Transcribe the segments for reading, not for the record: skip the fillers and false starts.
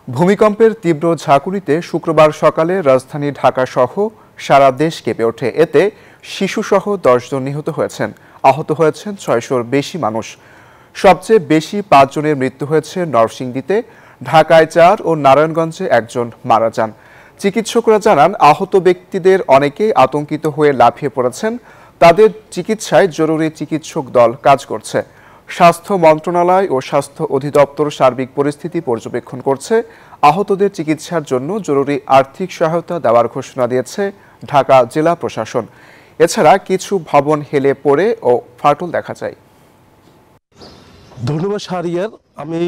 ভূমিকম্পের তীব্র ঝাঁকুনিতে শুক্রবার সকালে রাজধানী ঢাকাসহ সারা দেশ কেঁপে ওঠে। এতে শিশুসহ ১০ জন নিহত হয়েছেন, আহত হয়েছেন ৬০০-র বেশি মানুষ। সবচেয়ে বেশি ৫ জনের মৃত্যু হয়েছে নরসিংদীতে, ঢাকায় ৪ ও নারায়ণগঞ্জে ১ জন মারা যান। চিকিৎসকরা জানান, আহত ব্যক্তিদের অনেকেই আতঙ্কিত হয়ে লাফিয়ে পড়েছেন। তাদের চিকিৎসায় জরুরি চিকিৎসক দল কাজ করছে। স্বাস্থ্য মন্ত্রণালয় ও স্বাস্থ্য অধিদপ্তর সার্বিক পরিস্থিতি পর্যবেক্ষণ করছে। আহতদের চিকিৎসার জন্য জরুরি আর্থিক সহায়তা দেওয়ার ঘোষণা দিয়েছে ঢাকা জেলা প্রশাসন। এছাড়া কিছু ভবন হেলে পড়ে ও ফাটল দেখা যায়। ধন্যবাদ শাহরিয়ার। আমি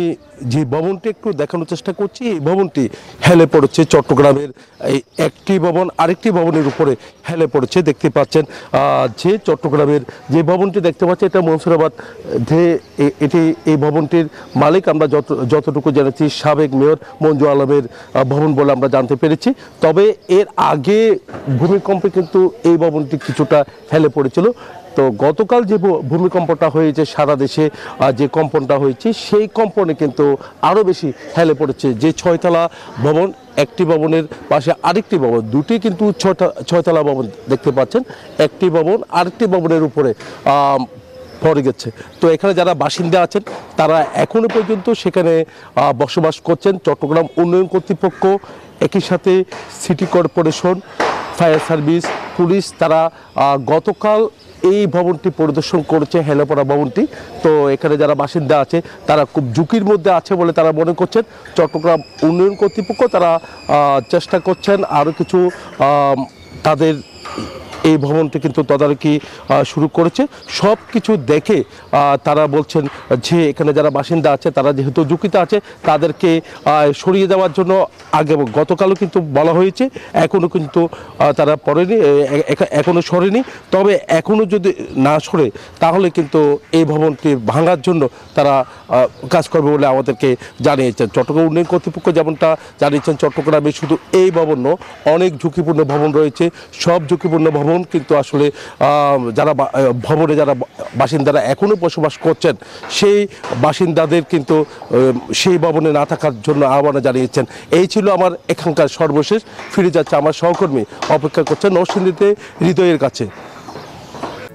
যে ভবনটি একটু দেখানোর চেষ্টা করছি, এই ভবনটি হেলে পড়েছে। চট্টগ্রামের এই একটি ভবন আরেকটি ভবনের উপরে হেলে পড়েছে। দেখতে পাচ্ছেন যে চট্টগ্রামের যে ভবনটি দেখতে পাচ্ছি, এটা মনসুরাবাদ এটি এই ভবনটির মালিক আমরা যতটুকু জেনেছি সাবেক মেয়র মঞ্জু আলমের ভবন বলে আমরা জানতে পেরেছি। তবে এর আগে ভূমিকম্পে কিন্তু এই ভবনটি কিছুটা হেলে পড়েছিল। তো গতকাল যে ভূমিকম্পটা হয়েছে, সারা দেশে যে কম্পনটা হয়েছে, সেই কম্পনে কিন্তু আরও বেশি হেলে পড়েছে। যে 6তলা ভবন, একটি ভবনের পাশে আরেকটি ভবন, দুটি কিন্তু 6তলা ভবন দেখতে পাচ্ছেন। একটি ভবন আরেকটি ভবনের উপরে পড়ে গেছে। তো এখানে যারা বাসিন্দা আছেন তারা এখনো পর্যন্ত সেখানে বসবাস করছেন। চট্টগ্রাম উন্নয়ন কর্তৃপক্ষ, একই সাথে city corporation, fire service, police, তারা গতকাল এই ভবনটি পরিদর্শন করেছে, হেলে পড়া ভবনটি। তো এখানে যারা বাসিন্দা আছে তারা খুব ঝুঁকির মধ্যে আছে বলে তারা মনে করছেন। চট্টগ্রাম উন্নয়ন কর্তৃপক্ষ তারা চেষ্টা করছেন আরও কিছু তাদের এই ভবনটি কিন্তু তদারকি শুরু করেছে। সব কিছু দেখে তারা বলছেন যে এখানে যারা বাসিন্দা আছে তারা যেহেতু ঝুঁকিতে আছে তাদেরকে সরিয়ে দেওয়ার জন্য আগে গতকালও কিন্তু বলা হয়েছে, এখনও কিন্তু তারা এখনও সরেনি। তবে এখনও যদি না সরে তাহলে কিন্তু এই ভবনটি ভাঙার জন্য তারা কাজ করবে বলে আমাদেরকে জানিয়েছেন। চট্টগ্রাম উন্নয়ন কর্তৃপক্ষ যেমনটা জানিয়েছেন, চট্টগ্রামে শুধু এই ভবন নয়, অনেক ঝুঁকিপূর্ণ ভবন রয়েছে। সব ঝুঁকিপূর্ণ ভবন কিন্তু আসলে যারা ভবনে যারা বাসিন্দারা এখনো বসবাস করছেন, সেই বাসিন্দাদের কিন্তু সেই ভবনে না থাকার জন্য আহ্বান জানিয়েছেন। এই ছিল আমার এখানকার সর্বশেষ। ফিরে যাচ্ছে আমার সহকর্মী, অপেক্ষা করছেন নরসিংদীতে হৃদয়ের কাছে।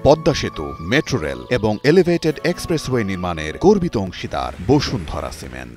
পদ্মা সেতু, মেট্রো রেল এবং এলিভেটেড এক্সপ্রেসওয়ে নির্মাণের গর্বিত অংশীদার বসুন্ধরা সিমেন্ট।